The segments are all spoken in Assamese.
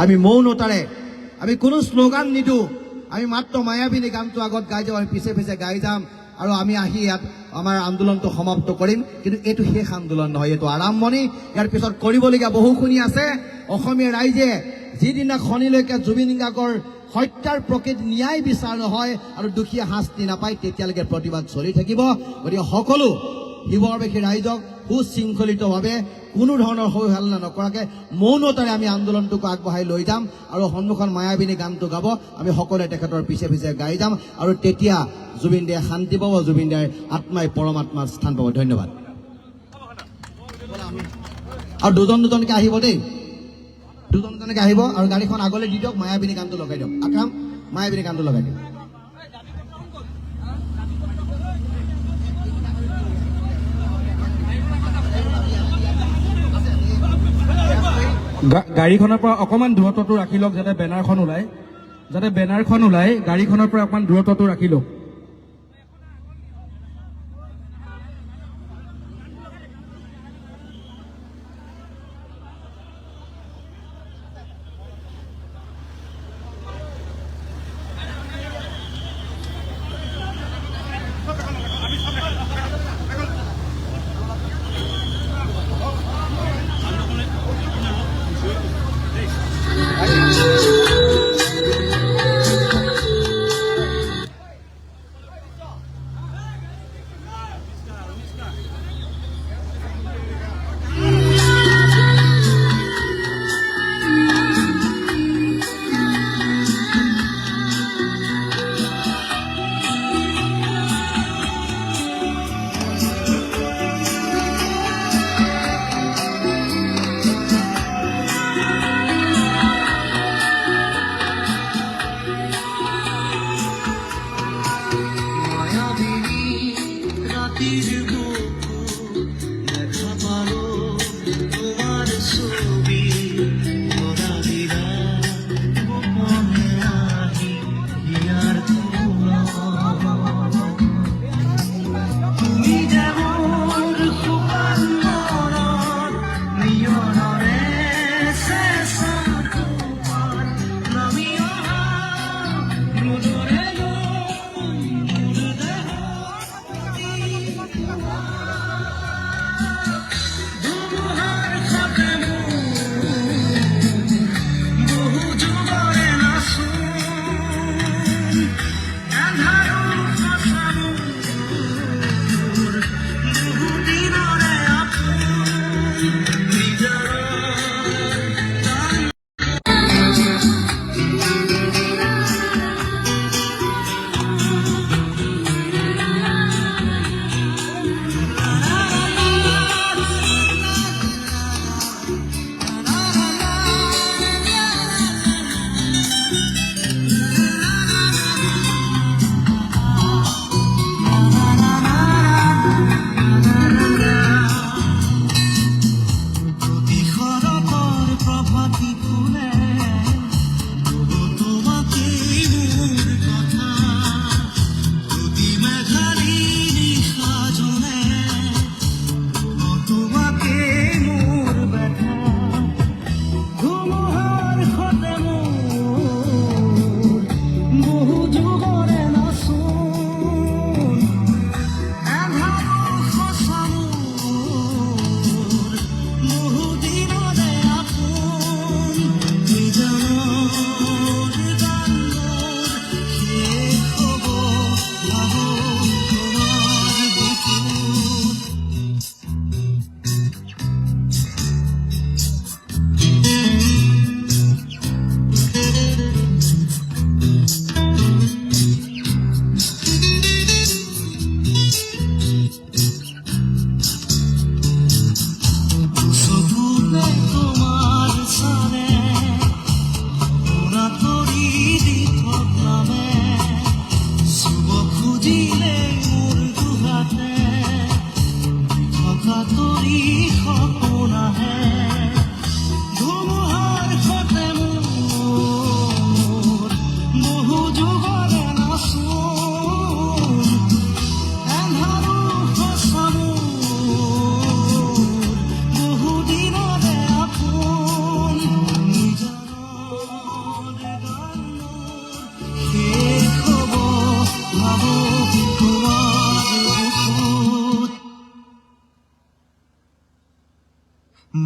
আমি মৌনতাৰে আমি কোনো শ্লোগান নিদিওঁ আমি মাত্ৰ মায়াবিনী গানটো আগত গাই যাওঁ আমি পিছে পিছে গাই যাম আৰু আমি আহি ইয়াত আমাৰ আন্দোলনটো সমাপ্ত কৰিম কিন্তু এইটো শেষ আন্দোলন নহয় এইটো আৰম্ভণি ইয়াৰ পিছত কৰিবলগীয়া বহুখিনি আছে অসমীয়া ৰাইজে যিদিনা খনিলৈকে জুবিন গাৰ্গৰ হত্যাৰ প্ৰকৃত ন্যায় বিচাৰ নহয় আৰু দুখীয়া শাস্তি নাপায় তেতিয়ালৈকে প্ৰতিবাদ চলি থাকিব গতিকে সকলো শিৱবাসী ৰাইজক সুশৃংখলিতভাৱে কোনো ধৰণৰ হৈ হাল্লা নকৰাকৈ মৌনতাৰে আমি আন্দোলনটোক আগবঢ়াই লৈ যাম আৰু সন্মুখত মায়াবিনী গানটো গাব আমি সকলোৱে তেখেতৰ পিছে পিছে গাই যাম আৰু তেতিয়া জুবিন দায়ে শান্তি পাব জুবিন দাৰ আত্মাই পৰমাত্মাৰ স্থান পাব ধন্যবাদ আৰু দুজনকৈ আহিব দেই দুজনকৈ আহিব আৰু গাড়ীখন আগলৈ দি দিয়ক মায়াবিনী গানটো লগাই দিয়ক আকাম মায়াবিনী গানটো লগাই দিয়ক গাড়ীখনৰ পৰা অকণমান দূৰত্বটো ৰাখি লওক যাতে বেনাৰখন ওলাই গাড়ীখনৰ পৰা অকণমান দূৰত্বটো ৰাখি লওক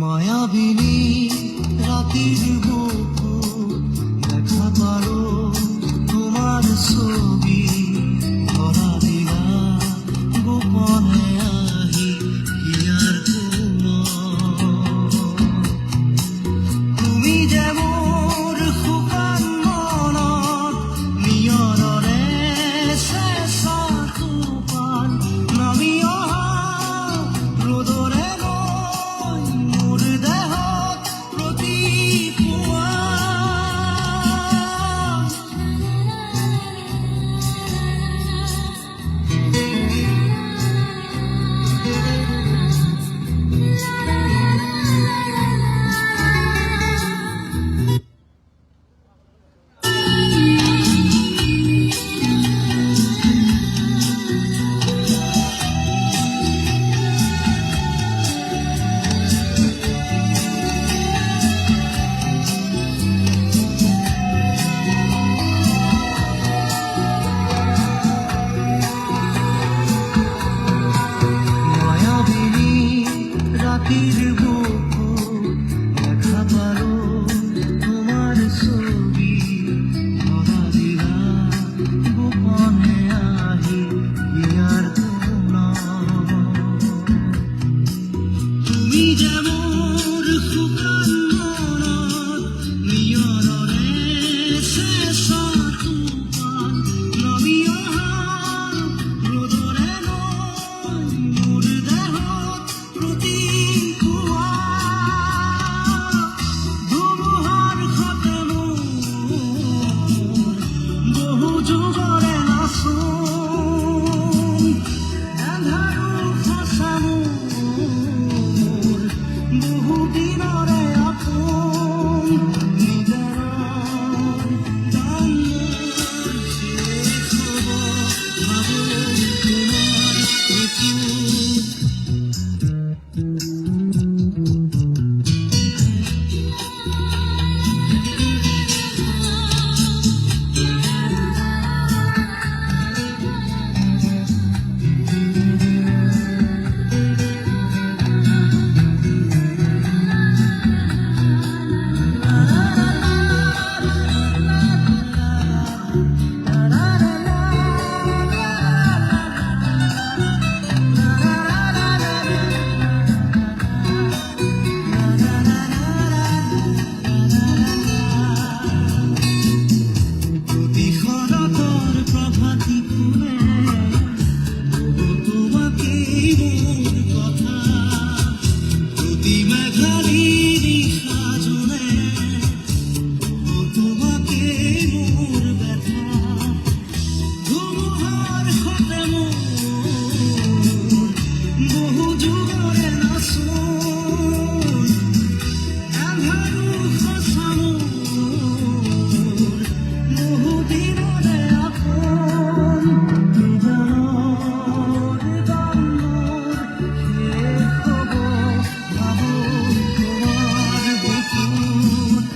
মায়াবিনী ৰাতিৰ বুকু দেখা পাৰো তোমাৰ ছবি ধৰা দিলা গোপনে আহি ইয়াৰ তুমি যে মোৰ শুকান মনত নিয়ৰৰে চেঁচা টোপাল নামি অহা ৰ'দৰে গৈ মোৰ দেহত প্ৰতিপুৱা মায়াবিনী ৰাতিৰ বুকু দেখা পাৰো তোমাৰ ছবি ধৰা দিলা গোপনে আহি ইয়াৰ তুমি যে মোৰ শুকান মনত নিয়ৰৰে চেঁচা টোপাল নামি অহা ৰ'দৰে গৈ মোৰ দেহত প্ৰতিপুৱা ধুমুহাৰ সতে মোৰ বহু যুগৰে নাচোন এন্ধাৰো সঁচা মোৰ বহু দিনৰে আপোন নিজৰ গান মোৰ শেষ হ'ব ভাবো তোমাৰ বুকুত প্ৰতিশৰতৰ প্ৰভাতী ফুলে তোমাকেই মোৰ কথা প্ৰতি মেঘালী নিশা জোনে তোমাকেই মোৰ ব্যথা ধুমুহাৰ সতে মোৰ বহু যুগৰে নাচোন এন্ধাৰো সঁচা মোৰ বহু দিনৰে আপোন নিজৰ গান মোৰ শেষ হ'ব ভাবো তোমাৰ বুকুত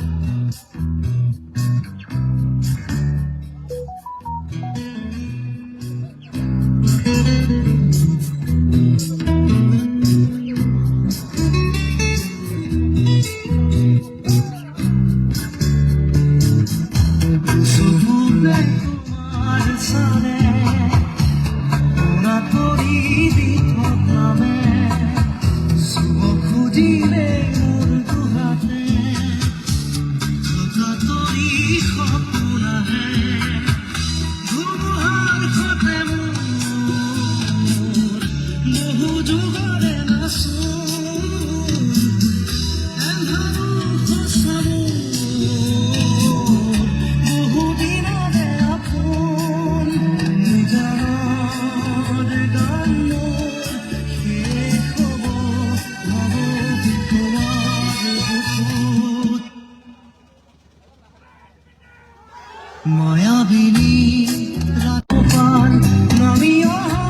চকুতে তোমাৰ চালে মনা কৰি দি থকামে চুব খুজিলে মোৰ দুহাতে কথা তৰি সপোন আহে ধুমুহাৰ সতে মোৰ বহু যুগৰে নাচোন এন্ধাৰো সঁচা মোৰ বহু দিনৰে আপোন নিজৰ গান মোৰ শেষ হ'ব ভাবো তোমাৰ বুকুত মায়াবিনী ৰাতপান নামি অহা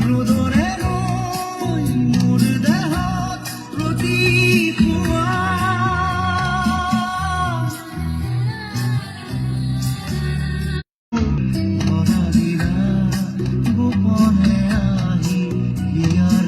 ৰ'দৰে গৈ মোৰ দেহত প্ৰতিপুৱা ধৰা দিলা গোপনে আহি ইয়াৰ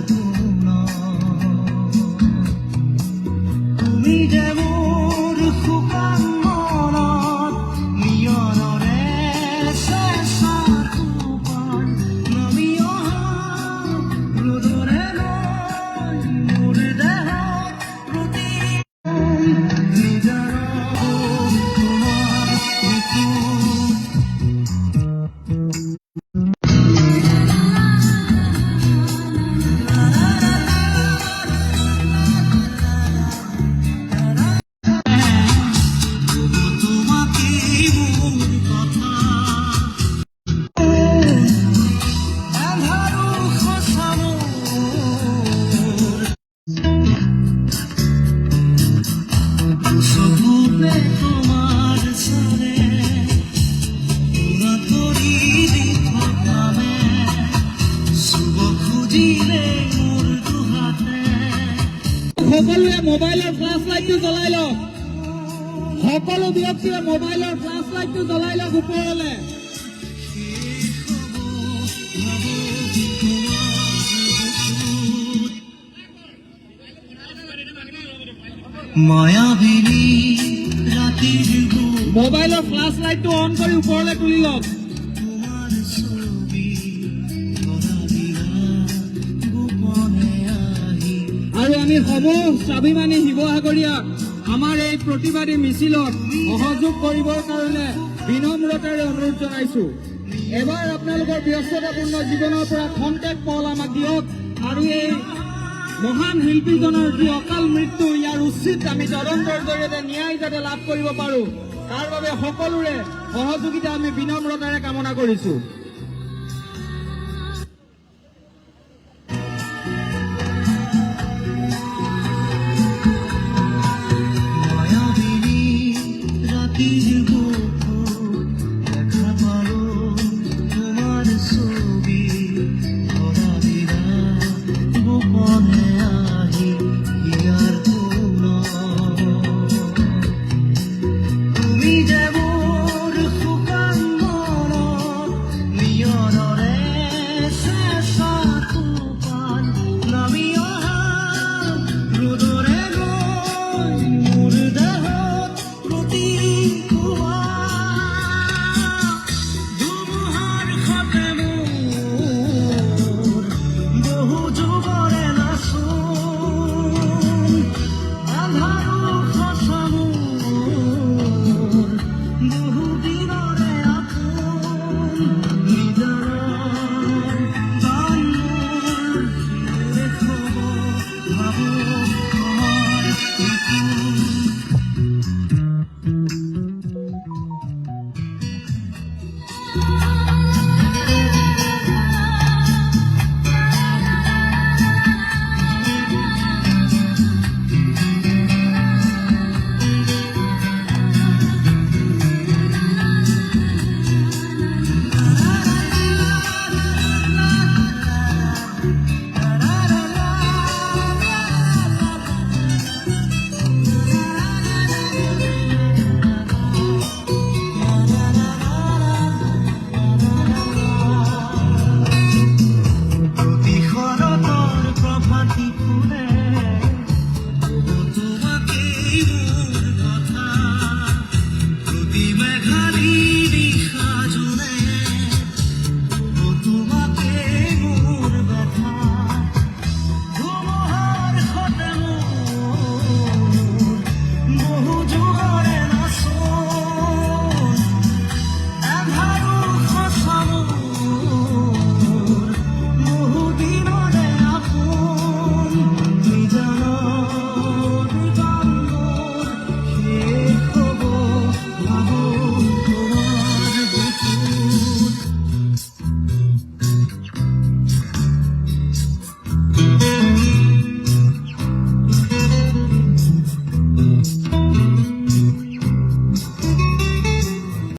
সকলোৱে মোবাইলৰ ফ্লাছ লাইটটো জ্বলাই লওক সকলো ব্যক্তিয়ে মোবাইলৰ ফ্লাছ লাইটটো জ্বলাই লওক ওপৰলৈ মায়াবিনী ৰাতিৰ বুক মোবাইলৰ ফ্লাছ লাইটটো অন কৰি ওপৰলৈ তুলি লওক তোমাৰ ছবি তৰাবিৰা গোপনে আহি আৰু আমি সমূহ স্বাভিমানী শিৱসাগৰীয়া আমাৰ এই প্ৰতিবাদী মিছিলত সহযোগ কৰিবৰ কাৰণে বিনম্ৰতাৰে অনুৰোধ জনাইছো এবাৰ আপোনালোকৰ ব্যস্ততাপূৰ্ণ জীৱনৰ পৰা খন্তেক পল আমাক দিয়ক আৰু এই মহান শিল্পীজনৰ যি অকাল মৃত্যু ইয়াৰ উচিত আমি তদন্তৰ জৰিয়তে ন্যায় যাতে লাভ কৰিব পাৰো তাৰ বাবে সকলোৰে সহযোগিতা আমি বিনম্ৰতাৰে কামনা কৰিছো